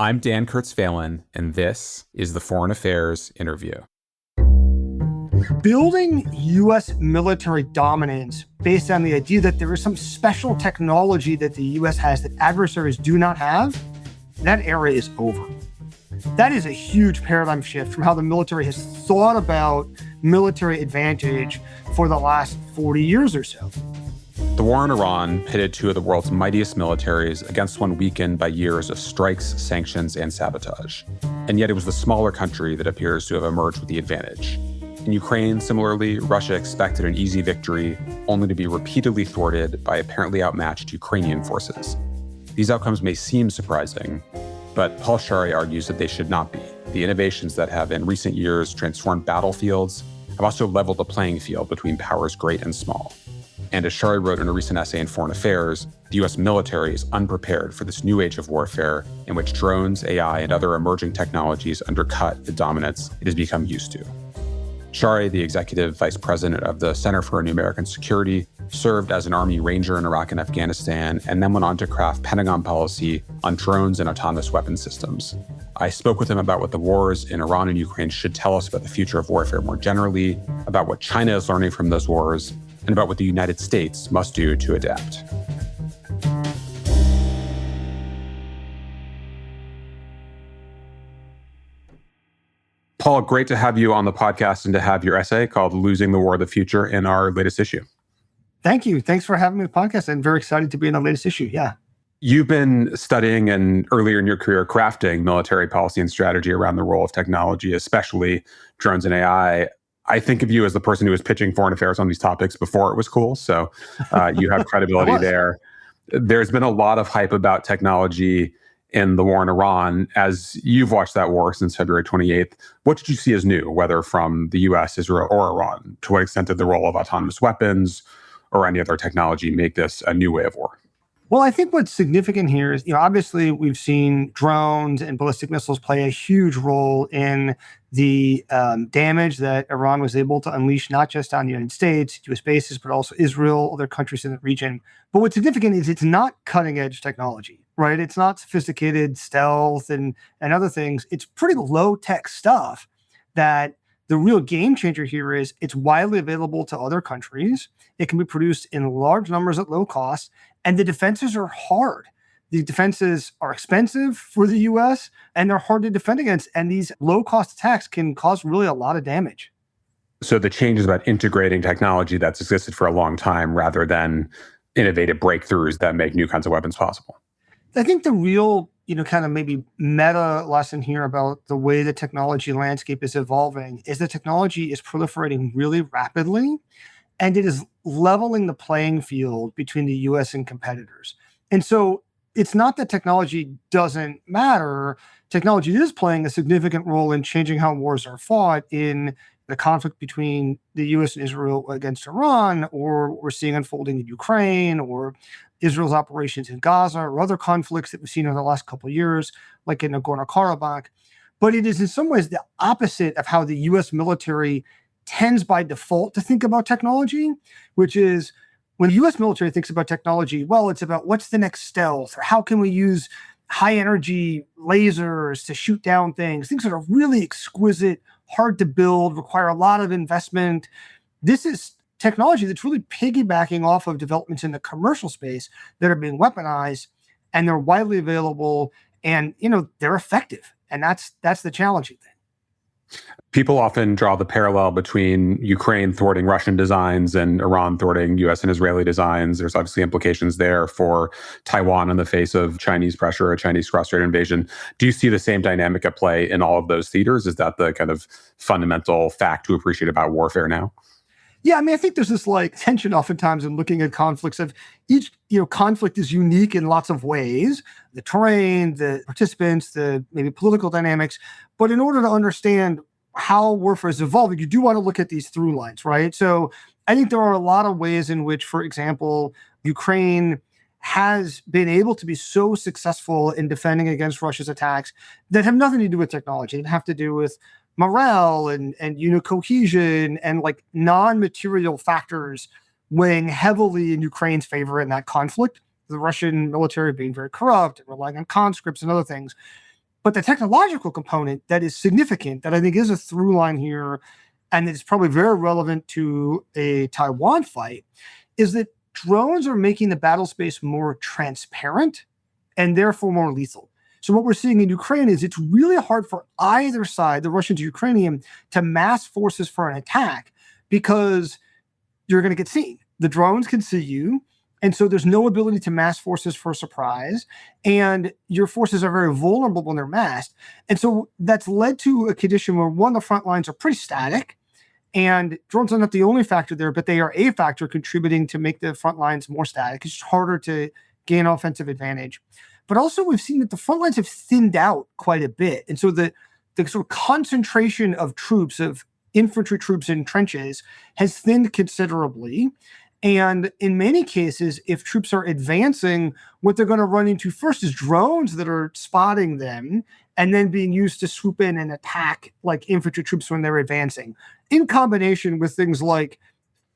I'm Dan Kurtz-Phelan, and this is the Foreign Affairs Interview. Building U.S. military dominance based on the idea that there is some special technology that the U.S. has that adversaries do not have, that era is over. That is a huge paradigm shift from how the military has thought about military advantage for the last 40 years or so. The war in Iran pitted two of the world's mightiest militaries against one weakened by years of strikes, sanctions, and sabotage. And yet it was the smaller country that appears to have emerged with the advantage. In Ukraine, similarly, Russia expected an easy victory, only to be repeatedly thwarted by apparently outmatched Ukrainian forces. These outcomes may seem surprising, but Paul Scharre argues that they should not be. The innovations that have in recent years transformed battlefields have also leveled the playing field between powers great and small. And as Scharre wrote in a recent essay in Foreign Affairs, the U.S. military is unprepared for this new age of warfare in which drones, AI, and other emerging technologies undercut the dominance it has become used to. Scharre, the executive vice president of the Center for New American Security, served as an Army Ranger in Iraq and Afghanistan, and then went on to craft Pentagon policy on drones and autonomous weapon systems. I spoke with him about what the wars in Iran and Ukraine should tell us about the future of warfare more generally, about what China is learning from those wars, and about what the United States must do to adapt. Paul, great to have you on the podcast and to have your essay called Losing the War of the Future in our latest issue. Thank you. Thanks for having me on the podcast. I'm very excited to be in the latest issue. Yeah. You've been studying and earlier in your career crafting military policy and strategy around the role of technology, especially drones and AI. I think of you as the person who was pitching foreign affairs on these topics before it was cool. So you have credibility there. There's been a lot of hype about technology in the war in Iran. As you've watched that war since February 28th, what did you see as new, whether from the US, Israel, or Iran? To what extent did the role of autonomous weapons or any other technology make this a new way of war? Well, I think what's significant here is, obviously we've seen drones and ballistic missiles play a huge role in the damage that Iran was able to unleash, not just on the United States, US bases, but also Israel, other countries in the region. But what's significant is it's not cutting edge technology, right? It's not sophisticated stealth and other things. It's pretty low tech stuff that the real game changer here is it's widely available to other countries. It can be produced in large numbers at low cost, and the defenses are hard. The defenses are expensive for the U.S., and they're hard to defend against. And these low-cost attacks can cause really a lot of damage. So the change is about integrating technology that's existed for a long time rather than innovative breakthroughs that make new kinds of weapons possible. I think the real, kind of maybe meta lesson here about the way the technology landscape is evolving is that technology is proliferating really rapidly, and it is leveling the playing field between the U.S. and competitors. And so it's not that technology doesn't matter. Technology is playing a significant role in changing how wars are fought in the conflict between the U.S. and Israel against Iran, or what we're seeing unfolding in Ukraine, or Israel's operations in Gaza, or other conflicts that we've seen in the last couple of years, like in Nagorno-Karabakh. But it is in some ways the opposite of how the U.S. military tends by default to think about technology, which is when the U.S. military thinks about technology, well, it's about what's the next stealth, or how can we use high energy lasers to shoot down things that are really exquisite, hard to build, require a lot of investment. This is technology that's really piggybacking off of developments in the commercial space that are being weaponized, and they're widely available, and they're effective. And that's the challenging thing. People often draw the parallel between Ukraine thwarting Russian designs and Iran thwarting US and Israeli designs. There's obviously implications there for Taiwan in the face of Chinese pressure, a Chinese cross-strait invasion. Do you see the same dynamic at play in all of those theaters? Is that the kind of fundamental fact to appreciate about warfare now? Yeah, I think there's this tension oftentimes in looking at conflicts of each, conflict is unique in lots of ways, the terrain, the participants, the maybe political dynamics. But in order to understand how warfare is evolving, you do want to look at these through lines, right? So I think there are a lot of ways in which, for example, Ukraine has been able to be so successful in defending against Russia's attacks that have nothing to do with technology. They have to do with morale and cohesion and non-material factors weighing heavily in Ukraine's favor in that conflict. The Russian military being very corrupt and relying on conscripts and other things. But the technological component that is significant, that I think is a through line here, and it's probably very relevant to a Taiwan fight, is that drones are making the battle space more transparent and therefore more lethal. So what we're seeing in Ukraine is it's really hard for either side, the Russians or Ukrainian, to mass forces for an attack because you're going to get seen. The drones can see you. And so there's no ability to mass forces for surprise. And your forces are very vulnerable when they're masked. And so that's led to a condition where, one, the front lines are pretty static. And drones are not the only factor there, but they are a factor contributing to make the front lines more static. It's harder to gain offensive advantage. But also we've seen that the front lines have thinned out quite a bit. And so the sort of concentration of troops, of infantry troops in trenches, has thinned considerably. And in many cases, if troops are advancing, what they're going to run into first is drones that are spotting them and then being used to swoop in and attack like infantry troops when they're advancing, in combination with things like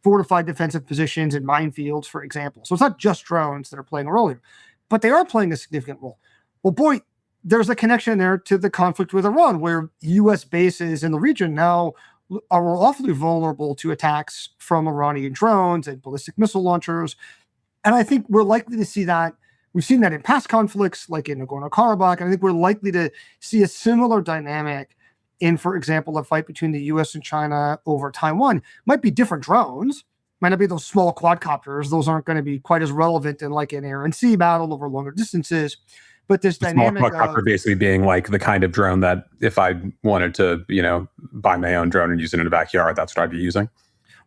fortified defensive positions and minefields, for example. So it's not just drones that are playing a role here, but they are playing a significant role. Well, boy, there's a connection there to the conflict with Iran, where U.S. bases in the region now are awfully vulnerable to attacks from Iranian drones and ballistic missile launchers. And I think we're likely to see that. We've seen that in past conflicts, like in Nagorno-Karabakh. And I think we're likely to see a similar dynamic in, for example, a fight between the U.S. and China over Taiwan. Might be different drones, might not be those small quadcopters. Those aren't going to be quite as relevant in like an air and sea battle over longer distances. But this dynamic small quadcopter basically being like the kind of drone that if I wanted to, buy my own drone and use it in a backyard, that's what I'd be using.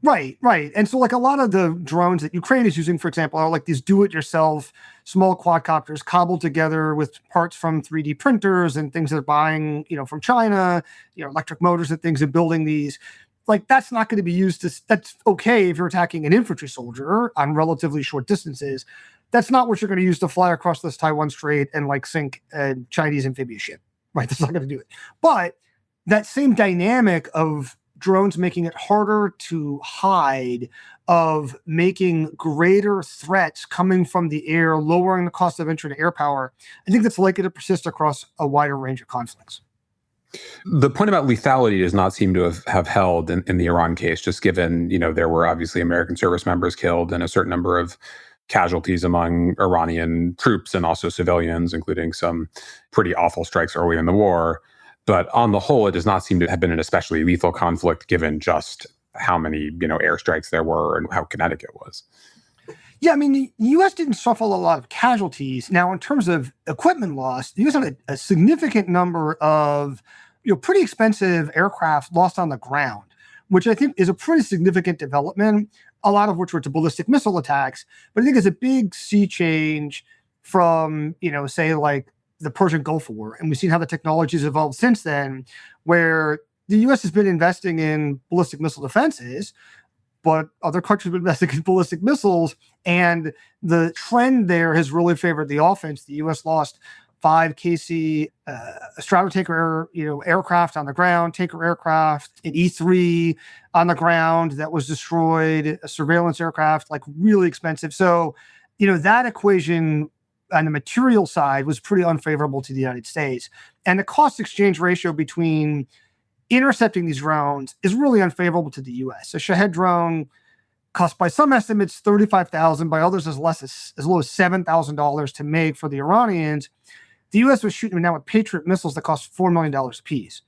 Right. And so like a lot of the drones that Ukraine is using, for example, are like these do-it-yourself small quadcopters cobbled together with parts from 3D printers and things they're buying, from China, electric motors and things, and building these. Like that's not going to be used that's okay if you're attacking an infantry soldier on relatively short distances. That's not what you're going to use to fly across this Taiwan Strait and like sink a Chinese amphibious ship, right? That's not going to do it. But that same dynamic of drones making it harder to hide, of making greater threats coming from the air, lowering the cost of entry to air power, I think that's likely to persist across a wider range of conflicts. The point about lethality does not seem to have held in the Iran case, just given, there were obviously American service members killed and a certain number of casualties among Iranian troops and also civilians, including some pretty awful strikes early in the war. But on the whole, it does not seem to have been an especially lethal conflict, given just how many, airstrikes there were and how kinetic it was. Yeah, I mean, the U.S. didn't suffer a lot of casualties. Now, in terms of equipment loss, the U.S. had a significant number of, pretty expensive aircraft lost on the ground, which I think is a pretty significant development, a lot of which were to ballistic missile attacks. But I think it's a big sea change from, say, like the Persian Gulf War. And we've seen how the technology has evolved since then, where the U.S. has been investing in ballistic missile defenses, but other countries have been investing in ballistic missiles. And the trend there has really favored the offense. The U.S. lost 5 KC Stratotanker aircraft on the ground, tanker aircraft, an E-3 on the ground that was destroyed, a surveillance aircraft, like really expensive. So, that equation on the material side was pretty unfavorable to the United States. And the cost exchange ratio between intercepting these drones is really unfavorable to the U.S. A Shahed drone costs, by some estimates, $35,000, by others as low as $7,000 to make for the Iranians. The U.S. was shooting them now with Patriot missiles that cost $4 million a piece.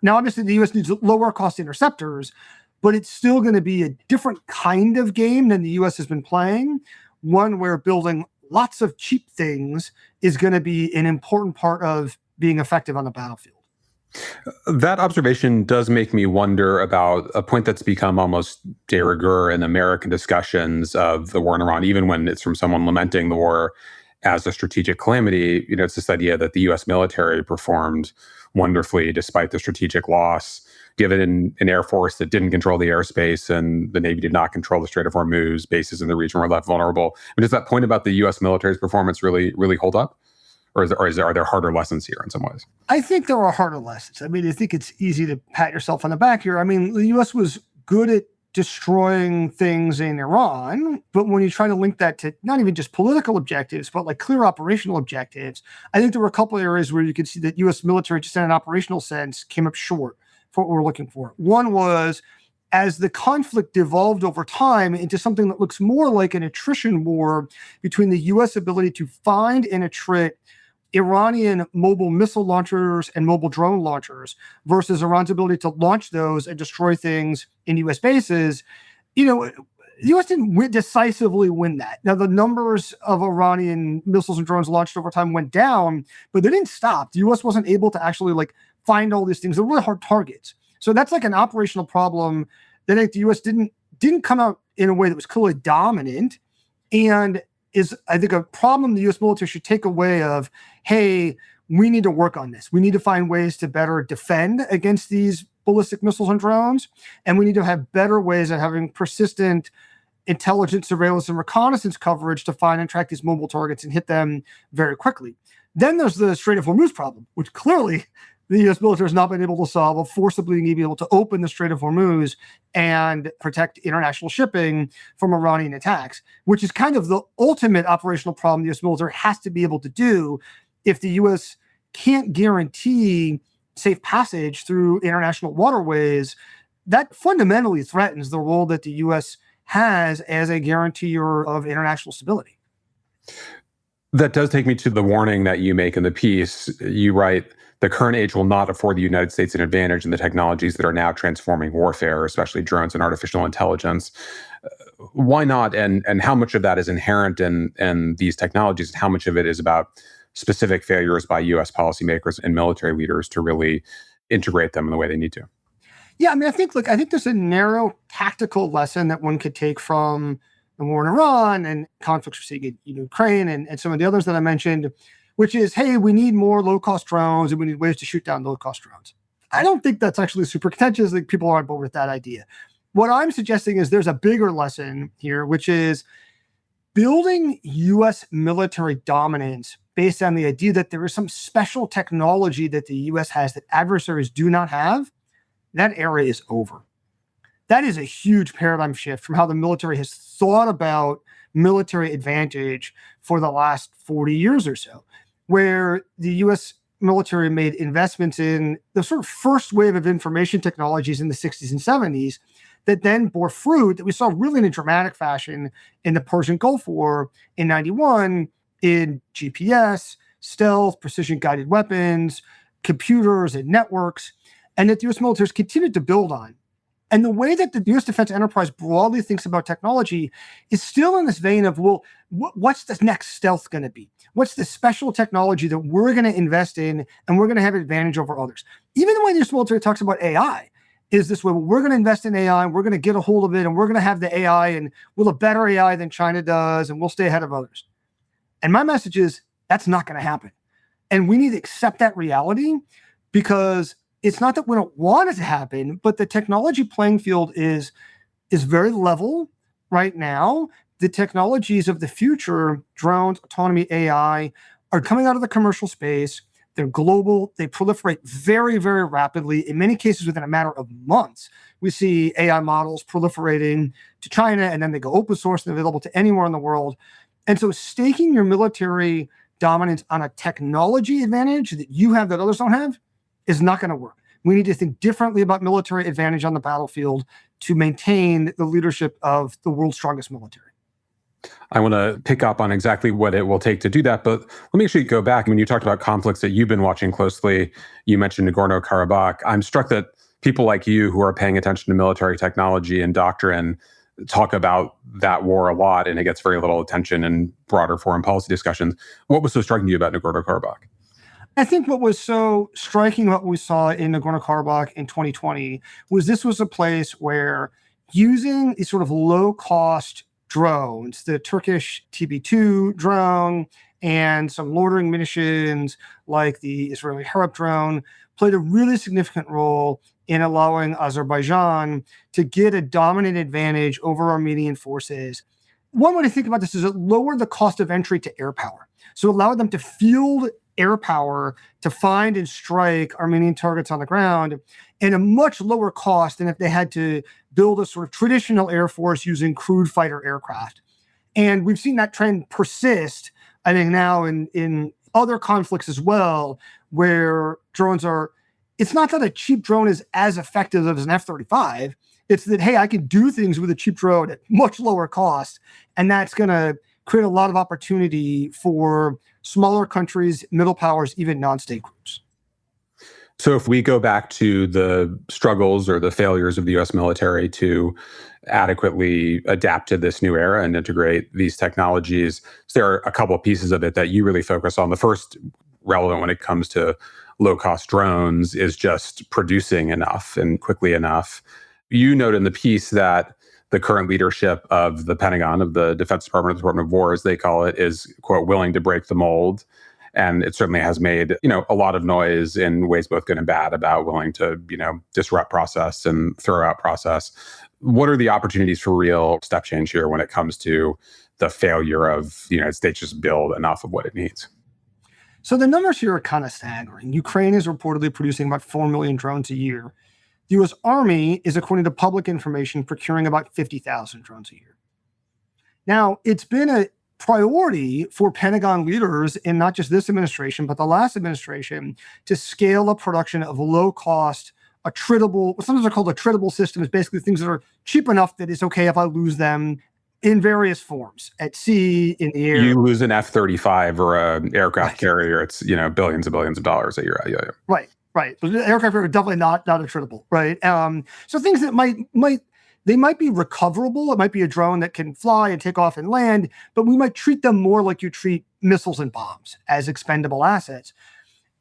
Now, obviously, the U.S. needs lower cost interceptors, but it's still going to be a different kind of game than the U.S. has been playing, one where building lots of cheap things is going to be an important part of being effective on the battlefield. That observation does make me wonder about a point that's become almost de rigueur in American discussions of the war in Iran, even when it's from someone lamenting the war as a strategic calamity. It's this idea that the U.S. military performed wonderfully despite the strategic loss, given an Air Force that didn't control the airspace and the Navy did not control the Strait of Hormuz. Bases in the region were left vulnerable. Does that point about the U.S. military's performance really hold up? Or are there harder lessons here in some ways? I think there are harder lessons. I mean, I think it's easy to pat yourself on the back here. I mean, the U.S. was good at destroying things in Iran. But when you try to link that to not even just political objectives, but like clear operational objectives, I think there were a couple of areas where you could see that U.S. military, just in an operational sense, came up short for what we're looking for. One was, as the conflict devolved over time into something that looks more like an attrition war between the U.S. ability to find and attrit Iranian mobile missile launchers and mobile drone launchers versus Iran's ability to launch those and destroy things in U.S. bases, the U.S. didn't decisively win that. Now, the numbers of Iranian missiles and drones launched over time went down, but they didn't stop. The U.S. wasn't able to actually find all these things. They're really hard targets. So that's an operational problem that I think the U.S. didn't come out in a way that was clearly dominant, and is, I think, a problem the U.S. military should take away of, hey, we need to work on this. We need to find ways to better defend against these ballistic missiles and drones, and we need to have better ways of having persistent intelligence, surveillance, and reconnaissance coverage to find and track these mobile targets and hit them very quickly. Then there's the Strait of Hormuz problem, which clearly the U.S. military has not been able to solve, of forcibly being able to open the Strait of Hormuz and protect international shipping from Iranian attacks, which is kind of the ultimate operational problem the U.S. military has to be able to do if the U.S. can't guarantee safe passage through international waterways. That fundamentally threatens the role that the U.S. has as a guarantor of international stability. That does take me to the warning that you make in the piece. You write, the current age will not afford the United States an advantage in the technologies that are now transforming warfare, especially drones and artificial intelligence. Why not? And how much of that is inherent in these technologies? And how much of it is about specific failures by U.S. policymakers and military leaders to really integrate them in the way they need to? Yeah, I think there's a narrow tactical lesson that one could take from the war in Iran and conflicts we're seeing in Ukraine and some of the others that I mentioned, which is, hey, we need more low-cost drones and we need ways to shoot down low-cost drones. I don't think that's actually super contentious. People aren't bored with that idea. What I'm suggesting is there's a bigger lesson here, which is building U.S. military dominance based on the idea that there is some special technology that the U.S. has that adversaries do not have. That era is over. That is a huge paradigm shift from how the military has thought about military advantage for the last 40 years or so, where the U.S. military made investments in the sort of first wave of information technologies in the 60s and 70s that then bore fruit that we saw really in a dramatic fashion in the Persian Gulf War in 91 in GPS, stealth, precision-guided weapons, computers, and networks, and that the U.S. military has continued to build on. And the way that the U.S. defense enterprise broadly thinks about technology is still in this vein of, well, what's the next stealth going to be? What's the special technology that we're going to invest in and we're going to have advantage over others? Even the way the U.S. military talks about AI is this way, well, we're going to invest in AI and we're going to get a hold of it and we're going to have the AI and we'll have better AI than China does and we'll stay ahead of others. And my message is that's not going to happen. And we need to accept that reality, because it's not that we don't want it to happen, but the technology playing field is very level right now. The technologies of the future, drones, autonomy, AI, are coming out of the commercial space. They're global. They proliferate very, very rapidly. In many cases, within a matter of months, we see AI models proliferating to China, and then they go open source and available to anywhere in the world. And so staking your military dominance on a technology advantage that you have that others don't have is not going to work. We need to think differently about military advantage on the battlefield to maintain the leadership of the world's strongest military. I want to pick up on exactly what it will take to do that, but let me actually go back. When you talked about conflicts that you've been watching closely, you mentioned Nagorno-Karabakh. I'm struck that people like you who are paying attention to military technology and doctrine talk about that war a lot, and it gets very little attention in broader foreign policy discussions. What was so striking to you about Nagorno-Karabakh? I think what was so striking about what we saw in Nagorno-Karabakh in 2020 was this was a place where using these sort of low-cost drones, the Turkish TB2 drone and some loitering munitions like the Israeli Harop drone, played a really significant role in allowing Azerbaijan to get a dominant advantage over Armenian forces. One way to think about this is it lowered the cost of entry to air power. So it allowed them to field air power to find and strike Armenian targets on the ground at a much lower cost than if they had to build a sort of traditional Air Force using crude fighter aircraft. And we've seen that trend persist, I think, now in other conflicts as well, where drones are, it's not that a cheap drone is as effective as an F-35. It's that, hey, I can do things with a cheap drone at much lower cost. And that's going to create a lot of opportunity for smaller countries, middle powers, even non-state groups. So if we go back to the struggles or the failures of the U.S. military to adequately adapt to this new era and integrate these technologies, there are a couple of pieces of it that you really focus on. The first, relevant when it comes to low-cost drones, is just producing enough and quickly enough. You note in the piece that the current leadership of the Pentagon, of the Defense Department, the Department of War, as they call it, is, quote, willing to break the mold. And it certainly has made, a lot of noise in ways both good and bad about willing to, disrupt process and throw out process. What are the opportunities for real step change here when it comes to the failure of the United States just build enough of what it needs? So the numbers here are kind of staggering. Ukraine is reportedly producing about 4 million drones a year. The U.S. Army is, according to public information, procuring about 50,000 drones a year. Now, it's been a priority for Pentagon leaders in not just this administration, but the last administration, to scale up production of low-cost, attritable, sometimes they're called attritable systems, basically things that are cheap enough that it's okay if I lose them in various forms, at sea, in the air. You lose an F-35 or an aircraft carrier, it's billions and billions of dollars a year. Yeah. Right. But the aircraft are definitely not attritable, right? So things that might be recoverable. It might be a drone that can fly and take off and land, but we might treat them more like you treat missiles and bombs, as expendable assets.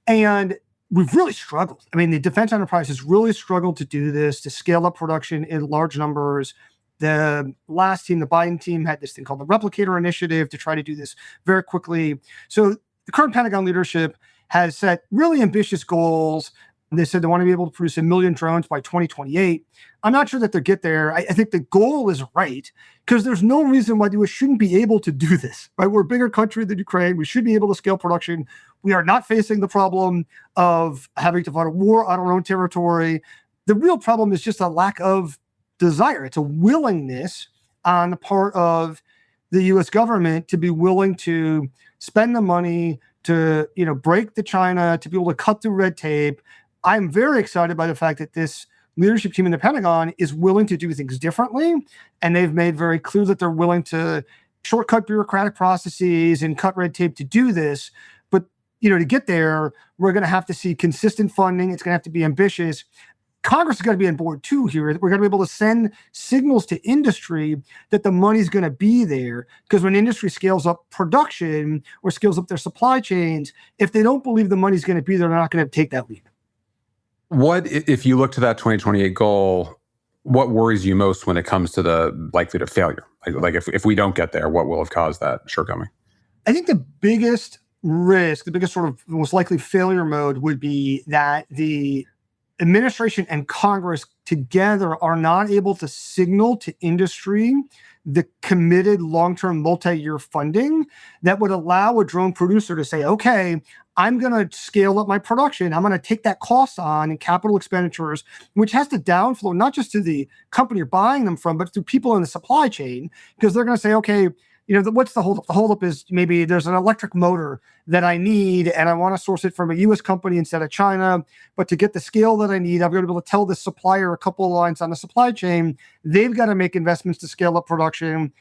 And we've really struggled. I mean, the defense enterprise has really struggled to do this, to scale up production in large numbers. The last team, the Biden team, had this thing called the Replicator Initiative to try to do this very quickly. So the current Pentagon leadership has set really ambitious goals. They said they want to be able to produce 1 million drones by 2028. I'm not sure that they'll get there. I think the goal is right, because there's no reason why the U.S. shouldn't be able to do this, right? We're a bigger country than Ukraine. We should be able to scale production. We are not facing the problem of having to fight a war on our own territory. The real problem is just a lack of desire. It's a willingness on the part of the U.S. government to be willing to spend the money to, break the China, to be able to cut through red tape. I'm very excited by the fact that this leadership team in the Pentagon is willing to do things differently. And they've made very clear that they're willing to shortcut bureaucratic processes and cut red tape to do this. But, to get there, we're going to have to see consistent funding. It's going to have to be ambitious. Congress is going to be on board too here. We're going to be able to send signals to industry that the money's going to be there. Because when industry scales up production or scales up their supply chains, if they don't believe the money's going to be there, they're not going to take that leap. What, if you look to that 2028 goal, what worries you most when it comes to the likelihood of failure? Like if we don't get there, what will have caused that shortcoming? I think the biggest risk, the biggest sort of most likely failure mode would be that the administration and Congress together are not able to signal to industry the committed long-term multi-year funding that would allow a drone producer to say, okay, I'm going to scale up my production. I'm going to take that cost on in capital expenditures, which has to downflow not just to the company you're buying them from, but to people in the supply chain, because they're going to say, okay, what's the holdup? The holdup is maybe there's an electric motor that I need, and I want to source it from a U.S. company instead of China. But to get the scale that I need, I've got to be able to tell the supplier a couple of lines on the supply chain. They've got to make investments to scale up production,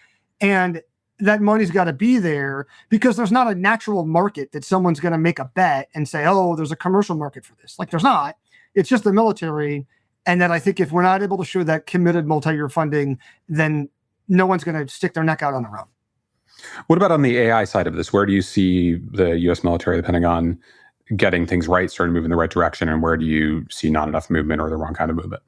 and that money's got to be there, because there's not a natural market that someone's going to make a bet and say, oh, there's a commercial market for this. Like, there's not. It's just the military. And then I think if we're not able to show that committed multi-year funding, then no one's going to stick their neck out on their own. What about on the AI side of this? Where do you see the U.S. military, the Pentagon, getting things right, starting to move in the right direction? And where do you see not enough movement or the wrong kind of movement?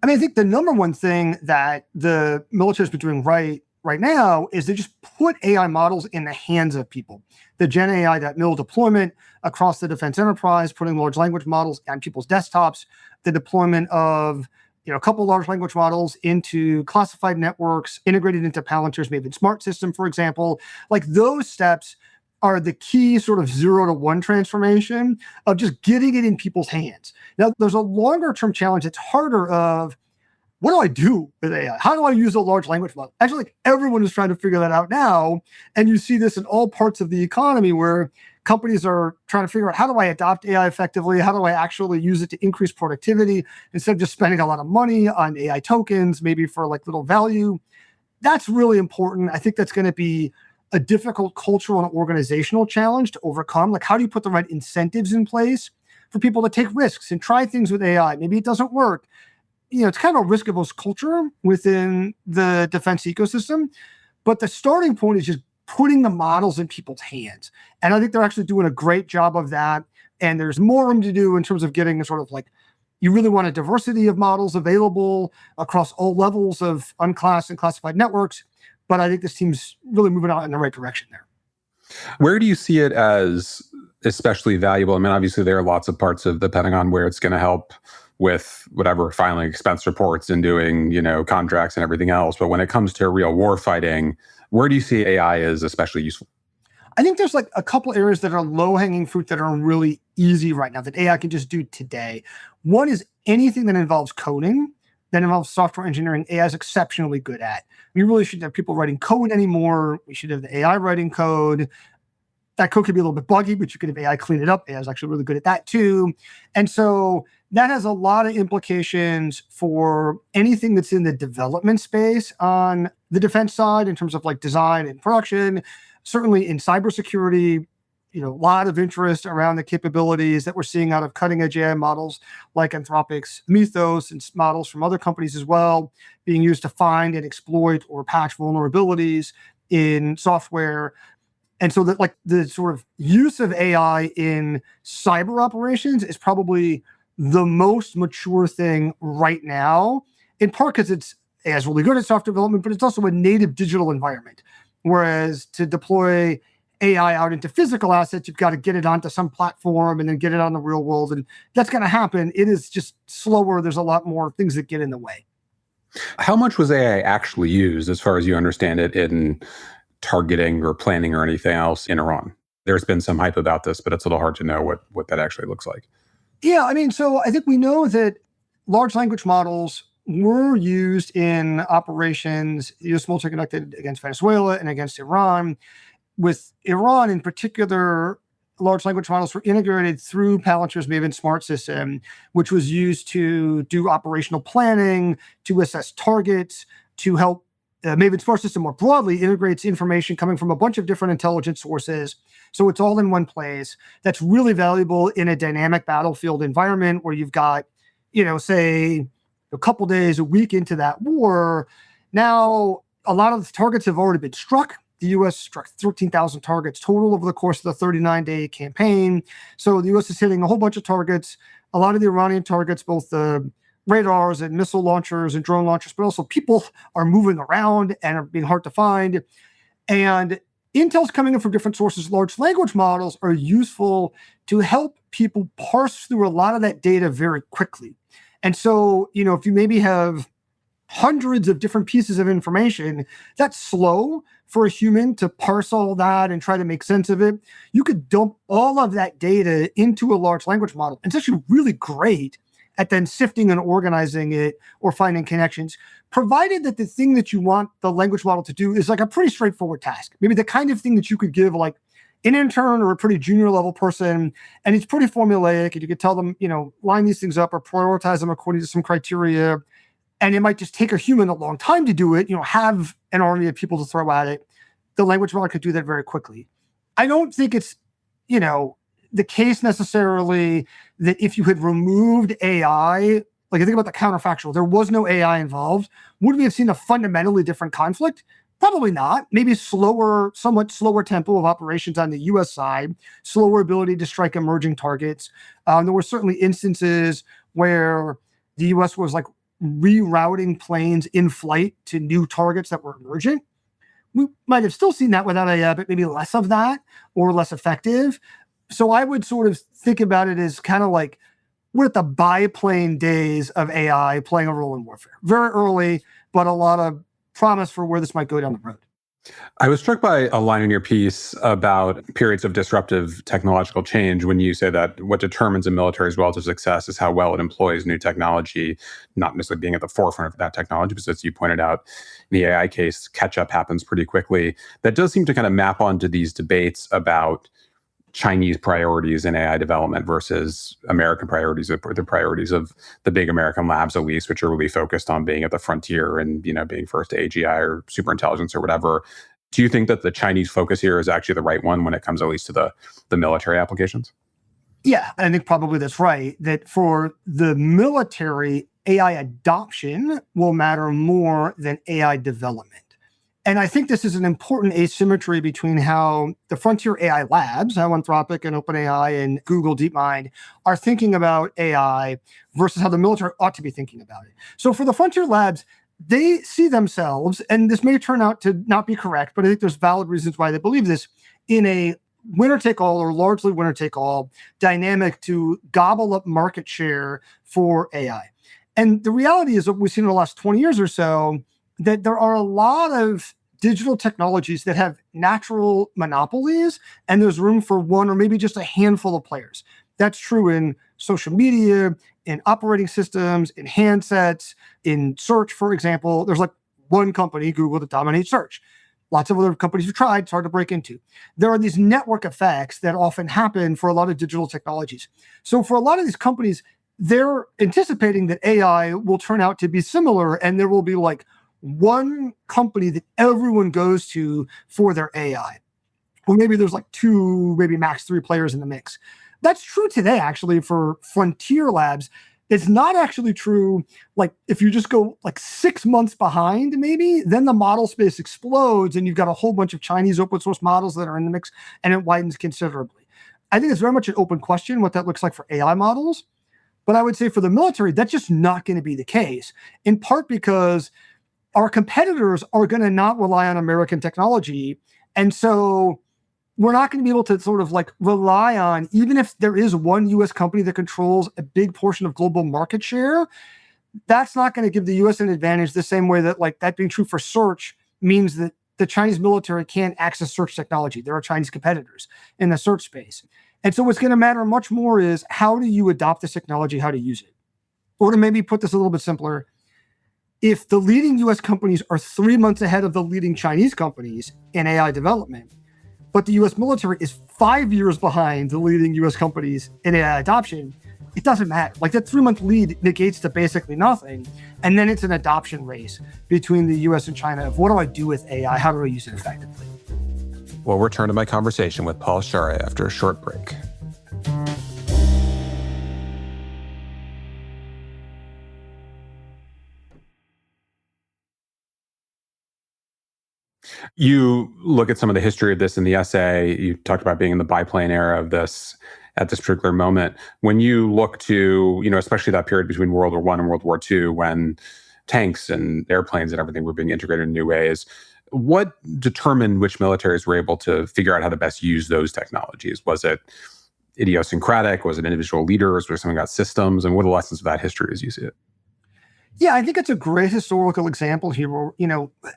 I mean, I think the number one thing that the military has been doing right now is they just put AI models in the hands of people. The Gen AI.mil deployment across the defense enterprise, putting large language models on people's desktops, the deployment of a couple large language models into classified networks, integrated into Palantir's Maven Smart system, for example. Like, those steps are the key sort of 0 to 1 transformation of just getting it in people's hands. Now, there's a longer term challenge that's harder of, what do I do with AI? How do I use a large language model? Actually, like, everyone is trying to figure that out now. And you see this in all parts of the economy where companies are trying to figure out, how do I adopt AI effectively? How do I actually use it to increase productivity instead of just spending a lot of money on AI tokens, maybe for like little value? That's really important. I think that's going to be a difficult cultural and organizational challenge to overcome. Like, how do you put the right incentives in place for people to take risks and try things with AI? Maybe it doesn't work. It's kind of a risk-averse culture within the defense ecosystem. But the starting point is just putting the models in people's hands. And I think they're actually doing a great job of that. And there's more room to do in terms of getting a sort of like, you really want a diversity of models available across all levels of unclassed and classified networks. But I think this team's really moving out in the right direction there. Where do you see it as especially valuable? I mean, obviously, there are lots of parts of the Pentagon where it's going to help with whatever, filing expense reports and doing, contracts and everything else. But when it comes to real war fighting, where do you see AI as especially useful? I think there's like a couple areas that are low-hanging fruit that are really easy right now that AI can just do today. One is anything that involves coding, that involves software engineering. AI is exceptionally good at. We really shouldn't have people writing code anymore. We should have the AI writing code. That code could be a little bit buggy, but you could have AI clean it up. AI is actually really good at that too. And so that has a lot of implications for anything that's in the development space on the defense side in terms of like design and production. Certainly in cybersecurity, a lot of interest around the capabilities that we're seeing out of cutting edge AI models like Anthropic's Mythos and models from other companies as well, being used to find and exploit or patch vulnerabilities in software. And so that like the sort of use of AI in cyber operations is probably the most mature thing right now, in part because AI is really good at software development, but it's also a native digital environment. Whereas to deploy AI out into physical assets, you've got to get it onto some platform and then get it on the real world. And that's going to happen. It is just slower. There's a lot more things that get in the way. How much was AI actually used, as far as you understand it, in targeting or planning or anything else in Iran? There's been some hype about this, but it's a little hard to know what that actually looks like. Yeah, I mean, so I think we know that large language models were used in operations, U.S. military conducted against Venezuela and against Iran. With Iran in particular, large language models were integrated through Palantir's Maven Smart system, which was used to do operational planning, to assess targets, to help. Maven Smart system more broadly integrates information coming from a bunch of different intelligence sources. So it's all in one place. That's really valuable in a dynamic battlefield environment where you've got, say, a couple days, a week into that war. Now, a lot of the targets have already been struck. The U.S. struck 13,000 targets total over the course of the 39-day campaign. So the U.S. is hitting a whole bunch of targets. A lot of the Iranian targets, both the radars and missile launchers and drone launchers, but also people are moving around and are being hard to find. And intel's coming in from different sources. Large language models are useful to help people parse through a lot of that data very quickly. And so, if you maybe have hundreds of different pieces of information, that's slow for a human to parse all that and try to make sense of it. You could dump all of that data into a large language model. It's actually really great at then sifting and organizing it or finding connections, provided that the thing that you want the language model to do is like a pretty straightforward task. Maybe the kind of thing that you could give like an intern or a pretty junior level person, and it's pretty formulaic, and you could tell them, line these things up or prioritize them according to some criteria. And it might just take a human a long time to do it, have an army of people to throw at it. The language model could do that very quickly. I don't think it's, the case necessarily that if you had removed AI, like I think about the counterfactual, there was no AI involved. Would we have seen a fundamentally different conflict? Probably not. Maybe somewhat slower tempo of operations on the U.S. side, slower ability to strike emerging targets. There were certainly instances where the U.S. was like rerouting planes in flight to new targets that were emergent. We might have still seen that without AI, but maybe less of that or less effective. So I would sort of think about it as kind of like we're at the biplane days of AI playing a role in warfare. Very early, but a lot of promise for where this might go down the road. I was struck by a line in your piece about periods of disruptive technological change when you say that what determines a military's relative success is how well it employs new technology, not necessarily being at the forefront of that technology, because as you pointed out, in the AI case, catch up happens pretty quickly. That does seem to kind of map onto these debates about Chinese priorities in AI development versus American priorities, or the priorities of the big American labs, at least, which are really focused on being at the frontier and being first to AGI or superintelligence or whatever. Do you think that the Chinese focus here is actually the right one when it comes at least to the military applications? Yeah, I think probably that's right. That for the military, AI adoption will matter more than AI development. And I think this is an important asymmetry between how the frontier AI labs, how Anthropic and OpenAI and Google DeepMind are thinking about AI versus how the military ought to be thinking about it. So for the frontier labs, they see themselves, and this may turn out to not be correct, but I think there's valid reasons why they believe this, in a winner take all or largely winner take all dynamic to gobble up market share for AI. And the reality is what we've seen in the last 20 years or so, that there are a lot of digital technologies that have natural monopolies, and there's room for one or maybe just a handful of players. That's true in social media, in operating systems, in handsets, in search, for example. There's like one company, Google, that dominates search. Lots of other companies have tried, it's hard to break into. There are these network effects that often happen for a lot of digital technologies. So for a lot of these companies, they're anticipating that AI will turn out to be similar, and there will be like one company that everyone goes to for their AI. Or maybe there's like two, maybe max three players in the mix. That's true today, actually, for frontier labs. It's not actually true. Like if you just go like 6 months behind, maybe, then the model space explodes and you've got a whole bunch of Chinese open source models that are in the mix, and it widens considerably. I think it's very much an open question what that looks like for AI models. But I would say for the military, that's just not going to be the case, in part because our competitors are going to not rely on American technology. And so we're not going to be able to sort of like rely on, even if there is one US company that controls a big portion of global market share, that's not going to give the US an advantage the same way that like that being true for search means that the Chinese military can't access search technology. There are Chinese competitors in the search space. And so what's going to matter much more is how do you adopt this technology, how to use it? Or to maybe put this a little bit simpler, if the leading US companies are 3 months ahead of the leading Chinese companies in AI development, but the US military is 5 years behind the leading US companies in AI adoption, it doesn't matter. Like that 3-month lead negates to basically nothing. And then it's an adoption race between the US and China of what do I do with AI? How do I use it effectively? We'll return to my conversation with Paul Scharre after a short break. You look at some of the history of this in the essay. You talked about being in the biplane era of this at this particular moment. When you look to, especially that period between World War I and World War II, when tanks and airplanes and everything were being integrated in new ways, what determined which militaries were able to figure out how to best use those technologies? Was it idiosyncratic? Was it individual leaders? Was there something about systems? And what are the lessons of that history as you see it? Yeah, I think it's a great historical example here where,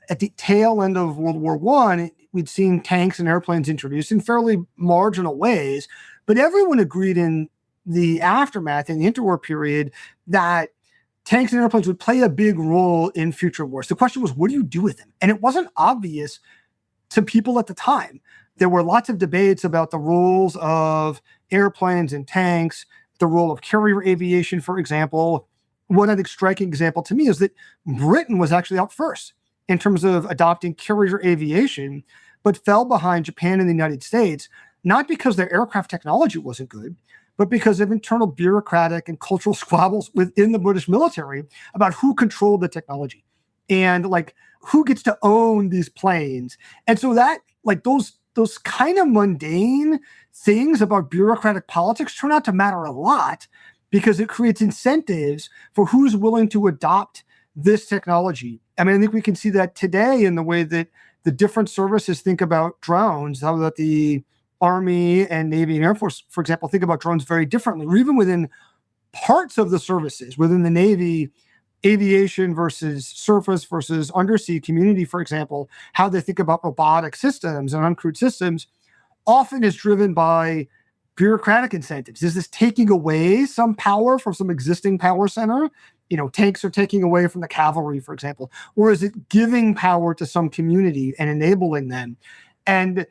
at the tail end of World War I, we'd seen tanks and airplanes introduced in fairly marginal ways, but everyone agreed in the aftermath, in the interwar period, that tanks and airplanes would play a big role in future wars. The question was, what do you do with them? And it wasn't obvious to people at the time. There were lots of debates about the roles of airplanes and tanks, the role of carrier aviation, for example. One I think striking example to me is that Britain was actually out first in terms of adopting carrier aviation, but fell behind Japan and the United States, not because their aircraft technology wasn't good, but because of internal bureaucratic and cultural squabbles within the British military about who controlled the technology and like who gets to own these planes. And so that like those kind of mundane things about bureaucratic politics turn out to matter a lot, because it creates incentives for who's willing to adopt this technology. I mean, I think we can see that today in the way that the different services think about drones, how that the Army and Navy and Air Force, for example, think about drones very differently, or even within parts of the services, within the Navy, aviation versus surface versus undersea community, for example, how they think about robotic systems and uncrewed systems often is driven by bureaucratic incentives. Is this taking away some power from some existing power center? Tanks are taking away from the cavalry, for example, or is it giving power to some community and enabling them? And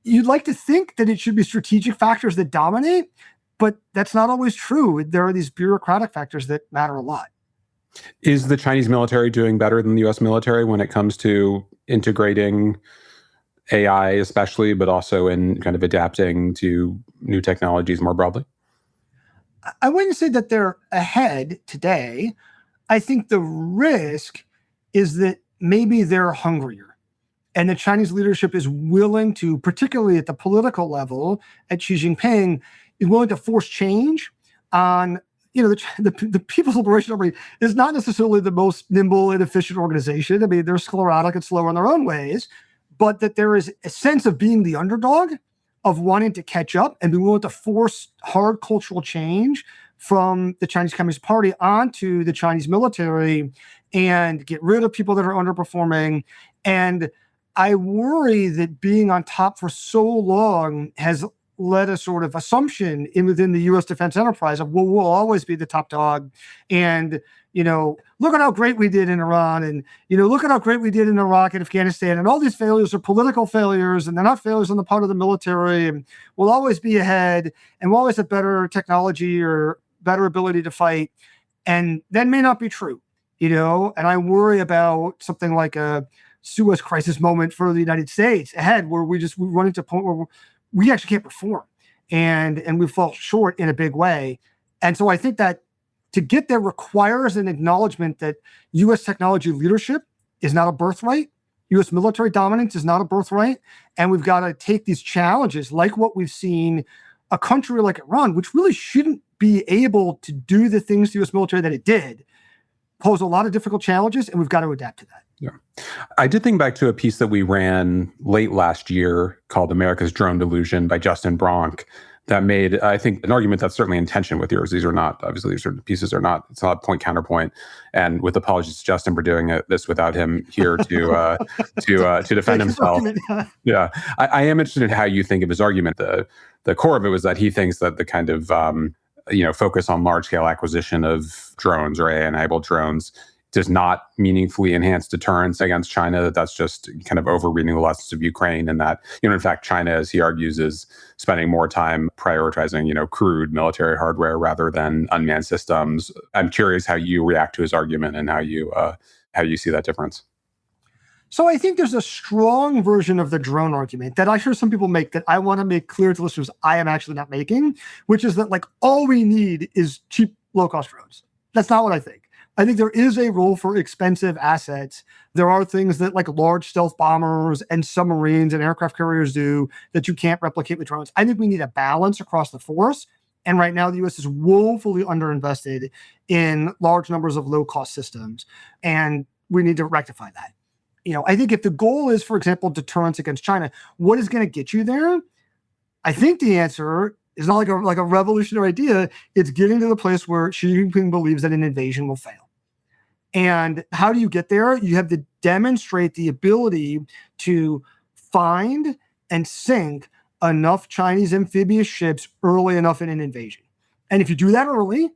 you'd like to think that it should be strategic factors that dominate, but that's not always true. There are these bureaucratic factors that matter a lot. Is the Chinese military doing better than the U.S. military when it comes to integrating AI especially, but also in kind of adapting to new technologies more broadly? I wouldn't say that they're ahead today. I think the risk is that maybe they're hungrier. And the Chinese leadership is willing to, particularly at the political level, at Xi Jinping, is willing to force change on, the People's Liberation Army is not necessarily the most nimble and efficient organization. I mean, they're sclerotic and slow in their own ways, but that there is a sense of being the underdog, of wanting to catch up and be willing to force hard cultural change from the Chinese Communist Party onto the Chinese military and get rid of people that are underperforming. And I worry that being on top for so long has led a sort of assumption within the U.S. defense enterprise of, well, we'll always be the top dog. And, look at how great we did in Iran. And, look at how great we did in Iraq and Afghanistan. And all these failures are political failures, and they're not failures on the part of the military. And we'll always be ahead, and we'll always have better technology or better ability to fight. And that may not be true, and I worry about something like a Suez crisis moment for the United States ahead, where we run into a point where we actually can't perform and we fall short in a big way. And so I think that to get there requires an acknowledgement that U.S. technology leadership is not a birthright. U.S. military dominance is not a birthright. And we've got to take these challenges, like what we've seen a country like Iran, which really shouldn't be able to do the things to the U.S. military that it did, pose a lot of difficult challenges, and we've got to adapt to that. Yeah. I did think back to a piece that we ran late last year called America's Drone Delusion by Justin Bronk that made, I think, an argument that's certainly in tension with yours. These are not, obviously, these pieces are not, it's not point counterpoint. And with apologies to Justin for doing this without him here to defend himself. Yeah. I am interested in how you think of his argument. The core of it was that he thinks that the kind of, focus on large-scale acquisition of drones or AI-enabled drones does not meaningfully enhance deterrence against China, that's just kind of over-reading the lessons of Ukraine, and that, in fact, China, as he argues, is spending more time prioritizing, crude military hardware rather than unmanned systems. I'm curious how you react to his argument and how you see that difference. So I think there's a strong version of the drone argument that I hear some people make that I want to make clear to listeners I am actually not making, which is that all we need is cheap, low-cost drones. That's not what I think. I think there is a role for expensive assets. There are things that large stealth bombers and submarines and aircraft carriers do that you can't replicate with drones. I think we need a balance across the force. And right now, the U.S. is woefully underinvested in large numbers of low-cost systems. And we need to rectify that. I think if the goal is, for example, deterrence against China, what is going to get you there? I think the answer is not like a revolutionary idea. It's getting to the place where Xi Jinping believes that an invasion will fail. And how do you get there? You have to demonstrate the ability to find and sink enough Chinese amphibious ships early enough in an invasion. And if you do that early,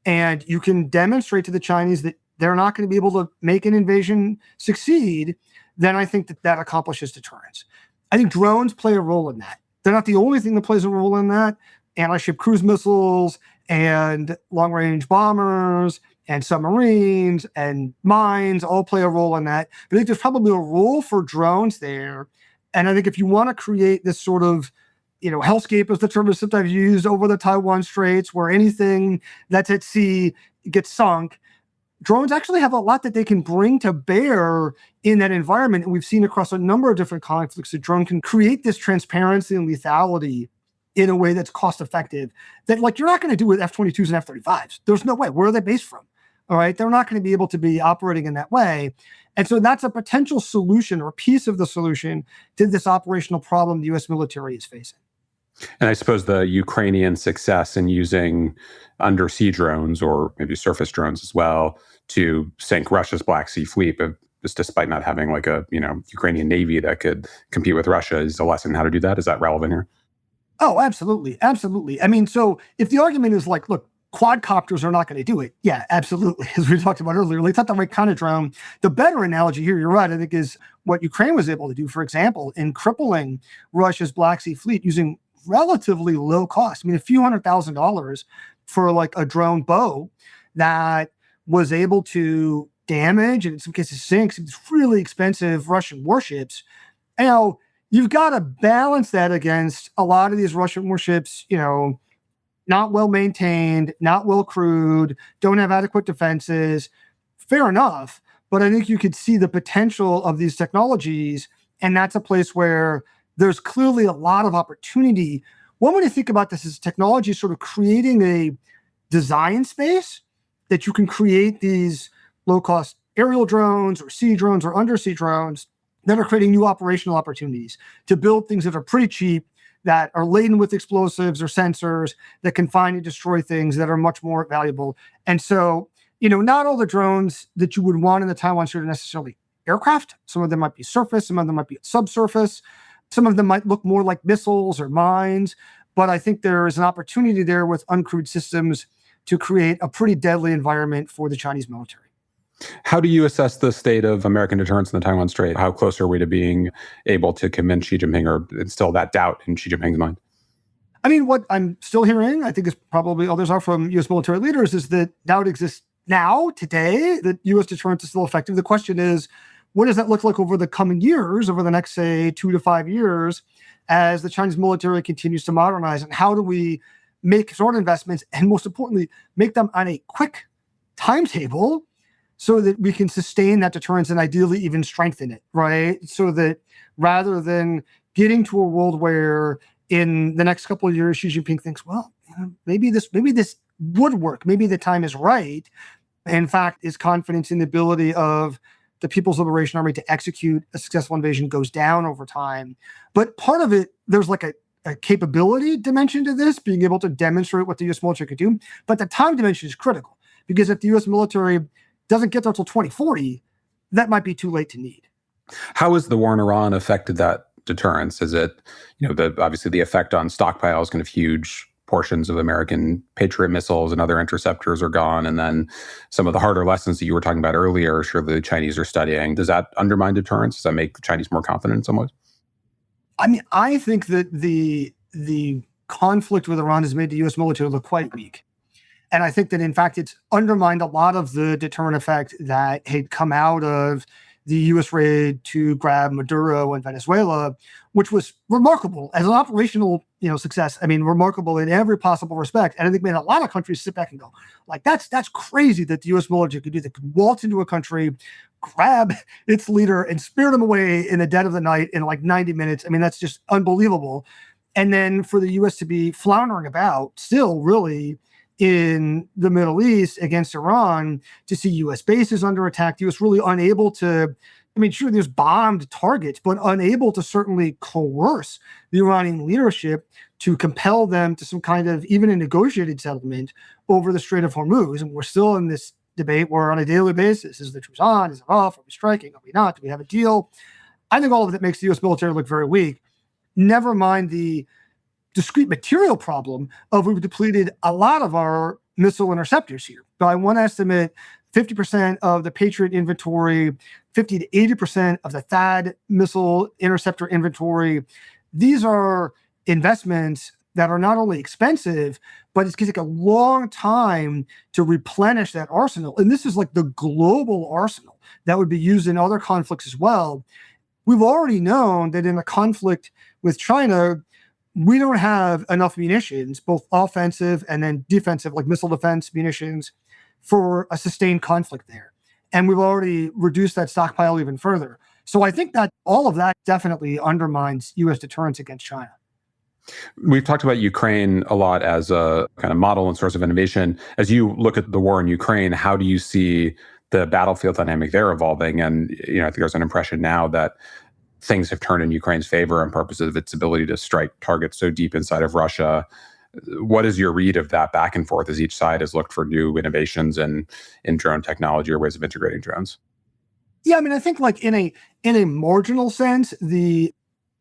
and you can demonstrate to the Chinese that they're not going to be able to make an invasion succeed, then I think that accomplishes deterrence. I think drones play a role in that. They're not the only thing that plays a role in that. Anti-ship cruise missiles and long-range bombers and submarines and mines all play a role in that. But I think there's probably a role for drones there. And I think if you want to create this sort of, hellscape is the term that's sometimes used over the Taiwan Straits, where anything that's at sea gets sunk, drones actually have a lot that they can bring to bear in that environment. And we've seen across a number of different conflicts that drone can create this transparency and lethality in a way that's cost effective that you're not going to do with F-22s and F-35s. There's no way. Where are they based from? All right. They're not going to be able to be operating in that way. And so that's a potential solution or piece of the solution to this operational problem the U.S. military is facing. And I suppose the Ukrainian success in using undersea drones or maybe surface drones as well to sink Russia's Black Sea fleet, but just despite not having like a Ukrainian navy that could compete with Russia, is a lesson how to do that. Is that relevant here? Oh, absolutely. Absolutely. I mean, so if the argument is like, look, quadcopters are not going to do it. Yeah, absolutely. As we talked about earlier, it's not the right kind of drone. The better analogy here, you're right, I think, is what Ukraine was able to do, for example, in crippling Russia's Black Sea fleet using relatively low cost. I mean, a few $100,000 for like a drone bow that was able to damage and in some cases sink these really expensive Russian warships. Now, you've got to balance that against a lot of these Russian warships, not well maintained, not well crewed, don't have adequate defenses. Fair enough. But I think you could see the potential of these technologies. And that's a place where there's clearly a lot of opportunity. One way to think about this is technology sort of creating a design space that you can create these low-cost aerial drones or sea drones or undersea drones that are creating new operational opportunities to build things that are pretty cheap, that are laden with explosives or sensors that can find and destroy things that are much more valuable. And so, not all the drones that you would want in the Taiwan Strait are necessarily aircraft. Some of them might be surface, some of them might be subsurface, some of them might look more like missiles or mines. But I think there is an opportunity there with uncrewed systems to create a pretty deadly environment for the Chinese military. How do you assess the state of American deterrence in the Taiwan Strait? How close are we to being able to convince Xi Jinping or instill that doubt in Xi Jinping's mind? I mean, what I'm still hearing, I think is probably others are from U.S. military leaders, is that doubt exists now, today, that U.S. deterrence is still effective. The question is, what does that look like over the coming years, over the next, say, 2 to 5 years, as the Chinese military continues to modernize? And how do we make smart investments and, most importantly, make them on a quick timetable so that we can sustain that deterrence and ideally even strengthen it, right? So that rather than getting to a world where in the next couple of years, Xi Jinping thinks, well, maybe this would work. Maybe the time is right. In fact, his confidence in the ability of the People's Liberation Army to execute a successful invasion goes down over time. But part of it, there's like a capability dimension to this, being able to demonstrate what the U.S. military could do. But the time dimension is critical, because if the U.S. military doesn't get there until 2040, that might be too late to need. How has the war in Iran affected that deterrence? Is it, obviously the effect on stockpiles, kind of huge portions of American Patriot missiles and other interceptors are gone. And then some of the harder lessons that you were talking about earlier, sure, the Chinese are studying. Does that undermine deterrence? Does that make the Chinese more confident in some ways? I mean, I think that the conflict with Iran has made the U.S. military look quite weak. And I think that, in fact, it's undermined a lot of the deterrent effect that had come out of the U.S. raid to grab Maduro and Venezuela, which was remarkable as an operational, success. I mean, remarkable in every possible respect. And I think made a lot of countries sit back and go, like, that's crazy that the U.S. military could do that, could waltz into a country, grab its leader, and spirit him away in the dead of the night in like 90 minutes. I mean, that's just unbelievable. And then for the U.S. to be floundering about still really in the Middle East against Iran, to see U.S. bases under attack, the U.S. really unable to, sure, there's bombed targets, but unable to certainly coerce the Iranian leadership to compel them to some kind of even a negotiated settlement over the Strait of Hormuz. And we're still in this debate where on a daily basis, is the truce on, is it off, are we striking, are we not, do we have a deal? I think all of that makes the U.S. military look very weak. Never mind the discrete material problem of we've depleted a lot of our missile interceptors here. By one estimate, 50% of the Patriot inventory, 50 to 80% of the THAAD missile interceptor inventory. These are investments that are not only expensive, but it's going to take a long time to replenish that arsenal. And this is like the global arsenal that would be used in other conflicts as well. We've already known that in a conflict with China, we don't have enough munitions, both offensive and then defensive, like missile defense munitions, for a sustained conflict there. And we've already reduced that stockpile even further. So I think that all of that definitely undermines U.S. deterrence against China. We've talked about Ukraine a lot as a kind of model and source of innovation. As you look at the war in Ukraine, how do you see the battlefield dynamic there evolving? And, I think there's an impression now that things have turned in Ukraine's favor on purpose of its ability to strike targets so deep inside of Russia. What is your read of that back and forth as each side has looked for new innovations in drone technology or ways of integrating drones? Yeah, I mean, I think like in a marginal sense, the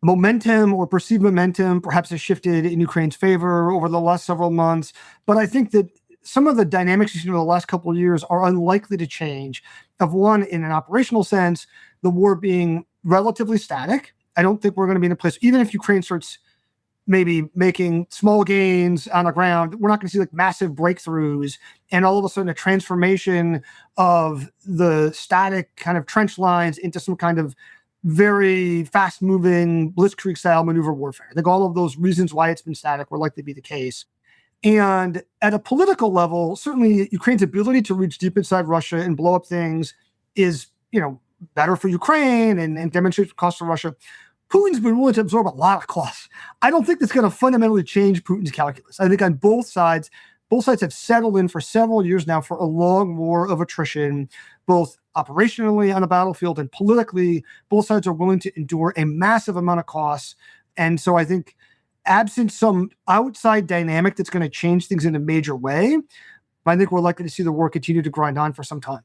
momentum or perceived momentum perhaps has shifted in Ukraine's favor over the last several months. But I think that some of the dynamics you've seen over the last couple of years are unlikely to change. Of one, in an operational sense, the war being relatively static. I don't think we're going to be in a place, even if Ukraine starts maybe making small gains on the ground, we're not going to see like massive breakthroughs and all of a sudden a transformation of the static kind of trench lines into some kind of very fast moving blitzkrieg style maneuver warfare. I think all of those reasons why it's been static were likely to be the case. And at a political level, certainly Ukraine's ability to reach deep inside Russia and blow up things is, better for Ukraine and demonstrates cost for Russia. Putin's been willing to absorb a lot of costs. I don't think that's going to fundamentally change Putin's calculus. I think on both sides have settled in for several years now for a long war of attrition, both operationally on the battlefield and politically. Both sides are willing to endure a massive amount of costs. And so I think absent some outside dynamic that's going to change things in a major way, I think we're likely to see the war continue to grind on for some time.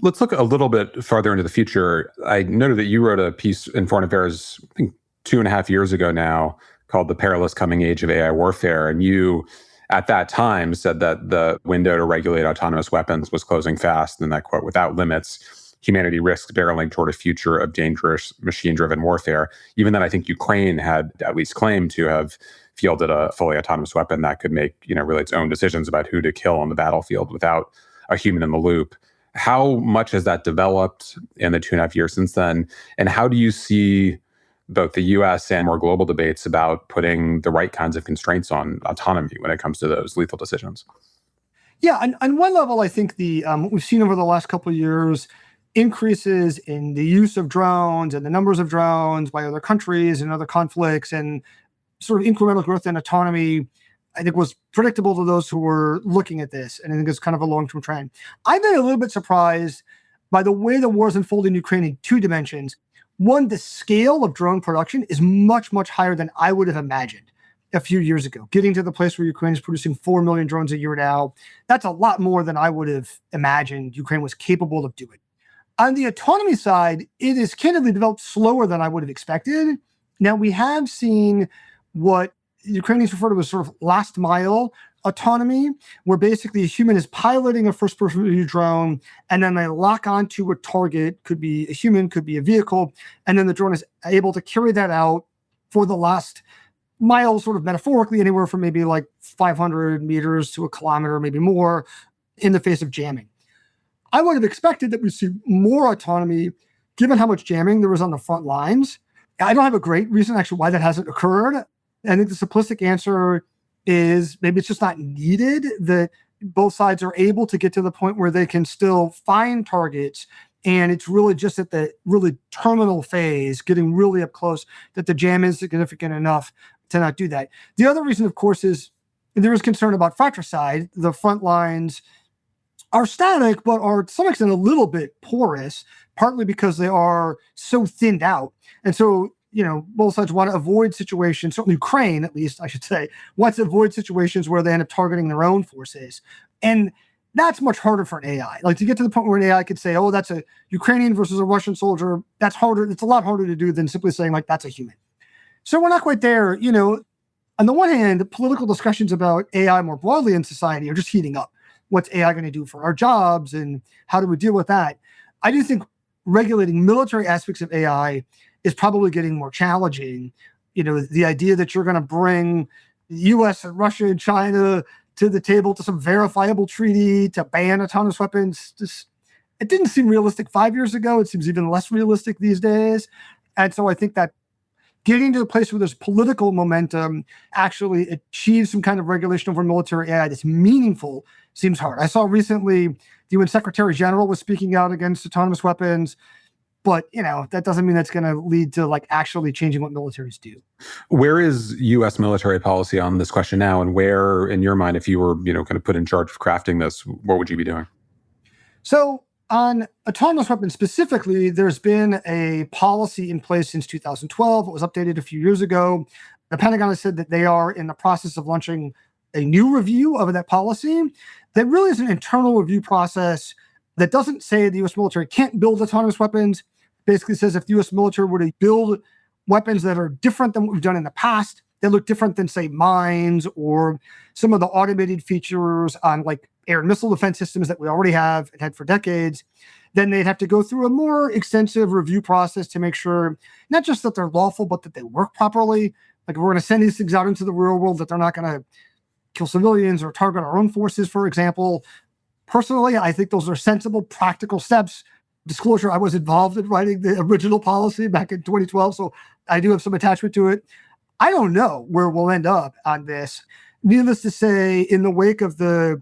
Let's look a little bit farther into the future. I noted that you wrote a piece in Foreign Affairs, I think 2.5 years ago now, called The Perilous Coming Age of AI Warfare. And you, at that time, said that the window to regulate autonomous weapons was closing fast, and that, quote, without limits, humanity risks barreling toward a future of dangerous machine-driven warfare. Even then, I think Ukraine had at least claimed to have fielded a fully autonomous weapon that could make, really its own decisions about who to kill on the battlefield without a human in the loop. How much has that developed in the 2.5 years since then? And how do you see both the US and more global debates about putting the right kinds of constraints on autonomy when it comes to those lethal decisions? Yeah, on one level, I think what we've seen over the last couple of years, increases in the use of drones and the numbers of drones by other countries and other conflicts and sort of incremental growth in autonomy, I think was predictable to those who were looking at this. And I think it's kind of a long-term trend. I've been a little bit surprised by the way the war is unfolding in Ukraine in two dimensions. One, the scale of drone production is much, much higher than I would have imagined a few years ago. Getting to the place where Ukraine is producing 4 million drones a year now, that's a lot more than I would have imagined Ukraine was capable of doing. On the autonomy side, it is candidly developed slower than I would have expected. Now, we have seen what Ukrainians refer to as sort of last mile autonomy, where basically a human is piloting a first-person view drone, and then they lock onto a target, could be a human, could be a vehicle, and then the drone is able to carry that out for the last mile, sort of metaphorically, anywhere from maybe like 500 meters to a kilometer, maybe more, in the face of jamming. I would have expected that we'd see more autonomy, given how much jamming there was on the front lines. I don't have a great reason, actually, why that hasn't occurred. I think the simplistic answer is maybe it's just not needed, that both sides are able to get to the point where they can still find targets. And it's really just at the really terminal phase, getting really up close, that the jam is significant enough to not do that. The other reason, of course, is there is concern about fratricide. The front lines are static, but are to some extent a little bit porous, partly because they are so thinned out. And so, both sides want to avoid situations, certainly Ukraine, at least I should say, wants to avoid situations where they end up targeting their own forces. And that's much harder for an AI. Like, to get to the point where an AI could say, oh, that's a Ukrainian versus a Russian soldier, that's harder. It's a lot harder to do than simply saying, like, that's a human. So we're not quite there. On the one hand, political discussions about AI more broadly in society are just heating up. What's AI going to do for our jobs and how do we deal with that? I do think regulating military aspects of AI is probably getting more challenging. The idea that you're going to bring the US and Russia and China to the table to some verifiable treaty to ban autonomous weapons, it didn't seem realistic 5 years ago. It seems even less realistic these days. And so I think that getting to a place where there's political momentum actually achieves some kind of regulation over military AI that's meaningful seems hard. I saw recently the UN Secretary General was speaking out against autonomous weapons. But, that doesn't mean that's going to lead to like actually changing what militaries do. Where is U.S. military policy on this question now? And where, in your mind, if you were, kind of put in charge of crafting this, what would you be doing? So On autonomous weapons specifically, there's been a policy in place since 2012. It was updated a few years ago. The Pentagon has said that they are in the process of launching a new review of that policy. That really is an internal review process that doesn't say the U.S. military can't build autonomous weapons. Basically says if the U.S. military were to build weapons that are different than what we've done in the past, that look different than, say, mines or some of the automated features on like air and missile defense systems that we already have and had for decades, then they'd have to go through a more extensive review process to make sure not just that they're lawful, but that they work properly. Like if we're going to send these things out into the real world, that they're not going to kill civilians or target our own forces, for example. Personally, I think those are sensible, practical steps. Disclosure, I was involved in writing the original policy back in 2012, so I do have some attachment to it. I don't know where we'll end up on this. Needless to say, in the wake of the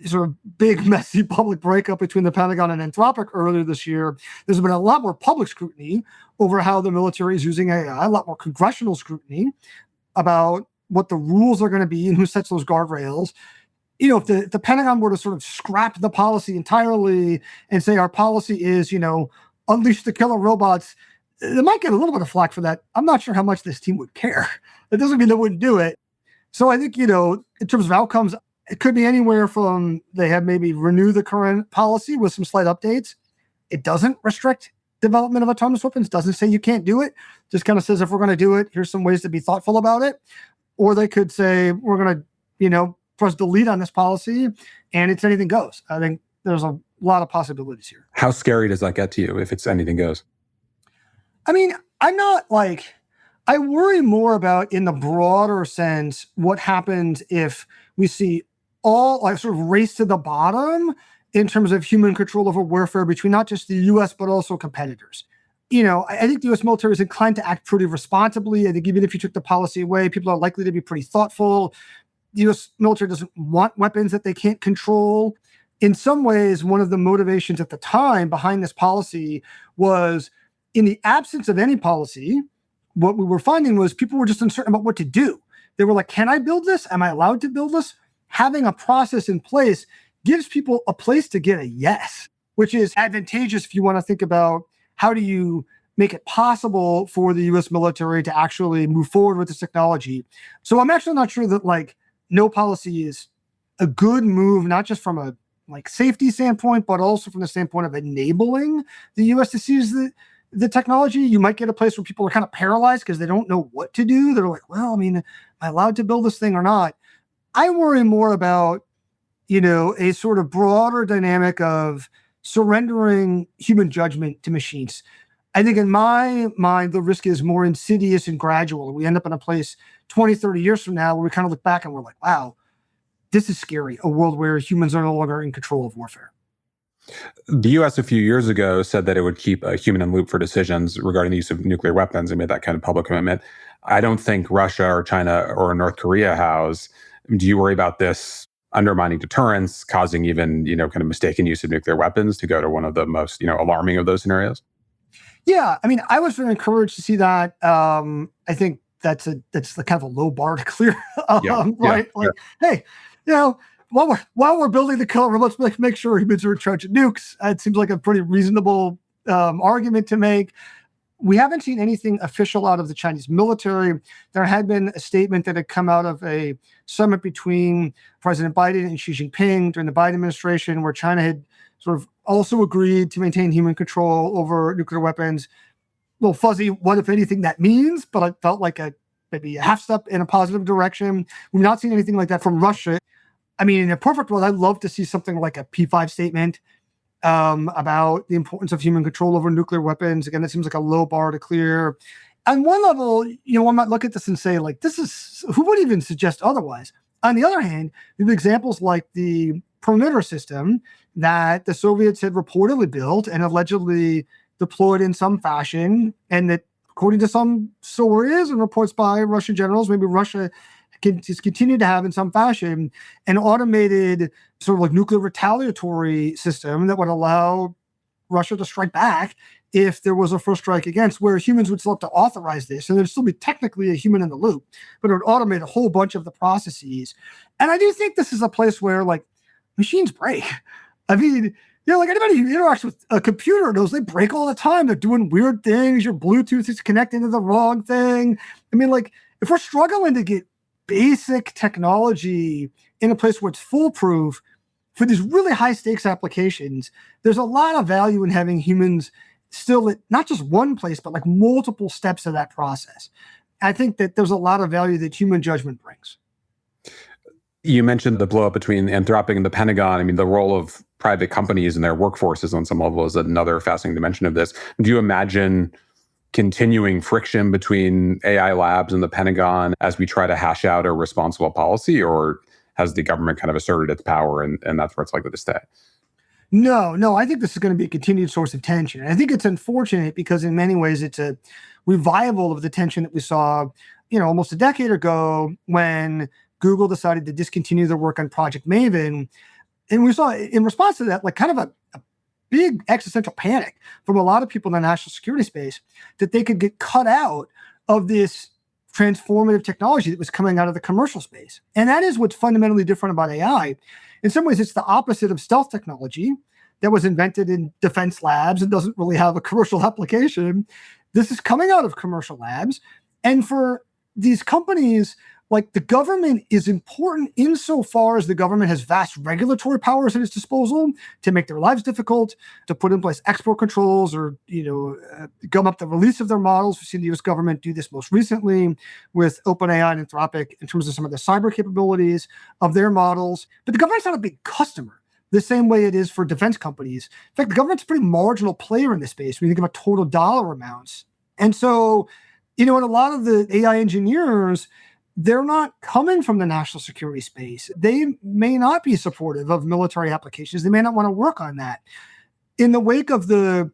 sort of big, messy public breakup between the Pentagon and Anthropic earlier this year, there's been a lot more public scrutiny over how the military is using AI, a lot more congressional scrutiny about what the rules are going to be and who sets those guardrails. You know, if the Pentagon were to sort of scrap the policy entirely and say our policy is, unleash the killer robots, they might get a little bit of flack for that. I'm not sure how much this team would care. That doesn't mean they wouldn't do it. So I think, in terms of outcomes, it could be anywhere from they have maybe renew the current policy with some slight updates. It doesn't restrict development of autonomous weapons, doesn't say you can't do it, just kind of says if we're going to do it, here's some ways to be thoughtful about it. Or they could say we're going to, press delete on this policy and it's anything goes. I think there's a lot of possibilities here. How scary does that get to you if it's anything goes? I mean, I worry more about, in the broader sense, what happens if we see all sort of race to the bottom in terms of human control over warfare between not just the U.S., but also competitors. I think the U.S. military is inclined to act pretty responsibly. I think even if you took the policy away, people are likely to be pretty thoughtful. The U.S. military doesn't want weapons that they can't control. In some ways, one of the motivations at the time behind this policy was, in the absence of any policy, what we were finding was people were just uncertain about what to do. They were like, can I build this? Am I allowed to build this? Having a process in place gives people a place to get a yes, which is advantageous if you want to think about how do you make it possible for the U.S. military to actually move forward with this technology. So I'm actually not sure that no policy is a good move, not just from a safety standpoint, but also from the standpoint of enabling the U.S. to seize the technology. You might get a place where people are kind of paralyzed because they don't know what to do. They're like, well, am I allowed to build this thing or not? I worry more about, a sort of broader dynamic of surrendering human judgment to machines. I think in my mind, the risk is more insidious and gradual. We end up in a place 20, 30 years from now where we kind of look back and we're like, wow, this is scary, a world where humans are no longer in control of warfare. The U.S. a few years ago said that it would keep a human in loop for decisions regarding the use of nuclear weapons and made that kind of public commitment. I don't think Russia or China or North Korea has. Do you worry about this undermining deterrence, causing even, kind of mistaken use of nuclear weapons to go to one of the most, alarming of those scenarios? Yeah, I was very encouraged to see that. I think that's the kind of a low bar to clear, right? Hey, while we're building the killer, let's make sure humans are in charge of nukes. It seems like a pretty reasonable argument to make. We haven't seen anything official out of the Chinese military. There had been a statement that had come out of a summit between President Biden and Xi Jinping during the Biden administration, where China had sort of also agreed to maintain human control over nuclear weapons. A little fuzzy what, if anything, that means, but it felt like maybe a half step in a positive direction. We've not seen anything like that from Russia. In a perfect world, I'd love to see something like a P5 statement about the importance of human control over nuclear weapons. Again, it seems like a low bar to clear. On one level, one might look at this and say, this is, who would even suggest otherwise? On the other hand, we have examples like the perimeter system that the Soviets had reportedly built and allegedly deployed in some fashion, and that, according to some sources and reports by Russian generals, maybe Russia can just continue to have in some fashion an automated sort of nuclear retaliatory system that would allow Russia to strike back if there was a first strike against, where humans would still have to authorize this, and there'd still be technically a human in the loop, but it would automate a whole bunch of the processes. And I do think this is a place where machines break. Like anybody who interacts with a computer knows they break all the time. They're doing weird things. Your Bluetooth is connecting to the wrong thing. I mean, like, if we're struggling to get basic technology in a place where it's foolproof for these really high stakes applications, there's a lot of value in having humans still at not just one place, but like multiple steps of that process. I think that there's a lot of value that human judgment brings. You mentioned the blow up between Anthropic and the Pentagon. I mean, the role of private companies and their workforces on some level is another fascinating dimension of this. Do you imagine continuing friction between AI labs and the Pentagon as we try to hash out a responsible policy, or has the government kind of asserted its power and that's where it's likely to stay? No, I think this is going to be a continued source of tension. And I think it's unfortunate because in many ways it's a revival of the tension that we saw, almost a decade ago when Google decided to discontinue their work on Project Maven. And we saw in response to that, like kind of a big existential panic from a lot of people in the national security space that they could get cut out of this transformative technology that was coming out of the commercial space. And that is what's fundamentally different about AI. In some ways, it's the opposite of stealth technology that was invented in defense labs and doesn't really have a commercial application. This is coming out of commercial labs. And for these companies, like the government is important insofar as the government has vast regulatory powers at its disposal to make their lives difficult, to put in place export controls or, gum up the release of their models. We've seen the US government do this most recently with OpenAI and Anthropic in terms of some of the cyber capabilities of their models. But the government's not a big customer the same way it is for defense companies. In fact, the government's a pretty marginal player in this space when you think about total dollar amounts. And so, and a lot of the AI engineers, they're not coming from the national security space. They may not be supportive of military applications. They may not want to work on that. In the wake of the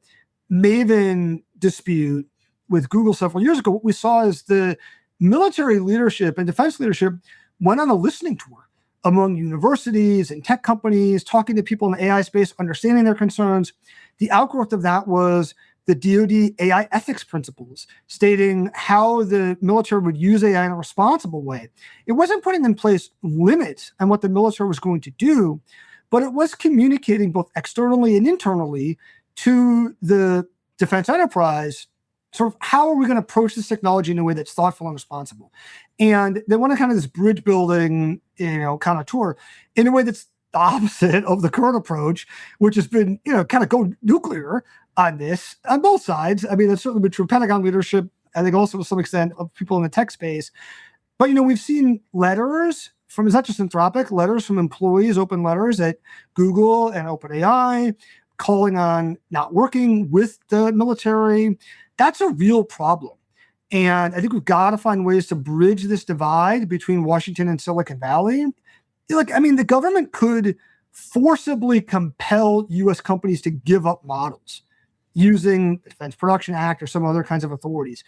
Maven dispute with Google several years ago, what we saw is the military leadership and defense leadership went on a listening tour among universities and tech companies, talking to people in the AI space, understanding their concerns. The outgrowth of that was the DoD AI ethics principles, stating how the military would use AI in a responsible way. It wasn't putting in place limits on what the military was going to do, but it was communicating both externally and internally to the defense enterprise, sort of how are we going to approach this technology in a way that's thoughtful and responsible. And they want to kind of this bridge building, kind of tour in a way that's the opposite of the current approach, which has been, kind of go nuclear on this on both sides. I mean, that's certainly been true of Pentagon leadership, I think also to some extent of people in the tech space. But, we've seen letters from, it's not just Anthropic, letters from employees, open letters at Google and OpenAI calling on not working with the military. That's a real problem. And I think we've got to find ways to bridge this divide between Washington and Silicon Valley. The government could forcibly compel U.S. companies to give up models using the Defense Production Act or some other kinds of authorities.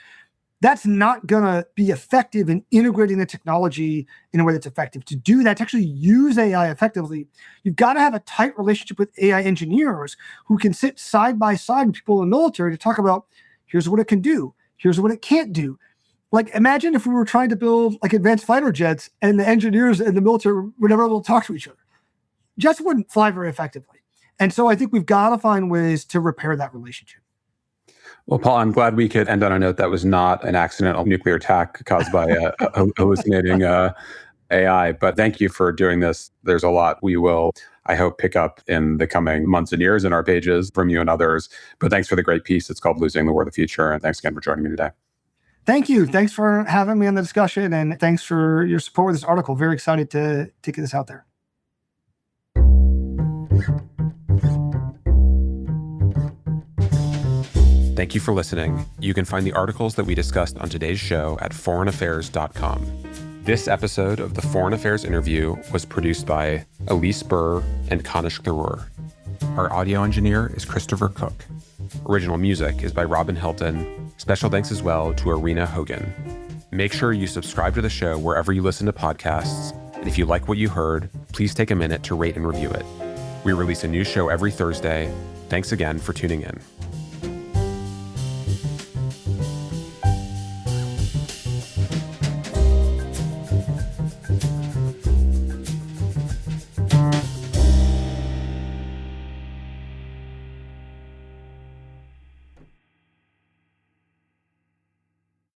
That's not going to be effective in integrating the technology in a way that's effective. To do that, to actually use AI effectively, you've got to have a tight relationship with AI engineers who can sit side by side with people in the military to talk about, here's what it can do, here's what it can't do. Like, imagine if we were trying to build like advanced fighter jets and the engineers and the military were never able to talk to each other. Jets wouldn't fly very effectively. And so I think we've got to find ways to repair that relationship. Well, Paul, I'm glad we could end on a note that was not an accidental nuclear attack caused by a hallucinating AI. But thank you for doing this. There's a lot we will, I hope, pick up in the coming months and years in our pages from you and others. But thanks for the great piece. It's called Losing the War of the Future. And thanks again for joining me today. Thank you. Thanks for having me on the discussion. And thanks for your support with this article. Very excited to get this out there. Thank you for listening. You can find the articles that we discussed on today's show at foreignaffairs.com. This episode of the Foreign Affairs Interview was produced by Elise Burr and Kanish Tharoor. Our audio engineer is Christopher Cook. Original music is by Robin Hilton. Special thanks as well to Arena Hogan. Make sure you subscribe to the show wherever you listen to podcasts. And if you like what you heard, please take a minute to rate and review it. We release a new show every Thursday. Thanks again for tuning in.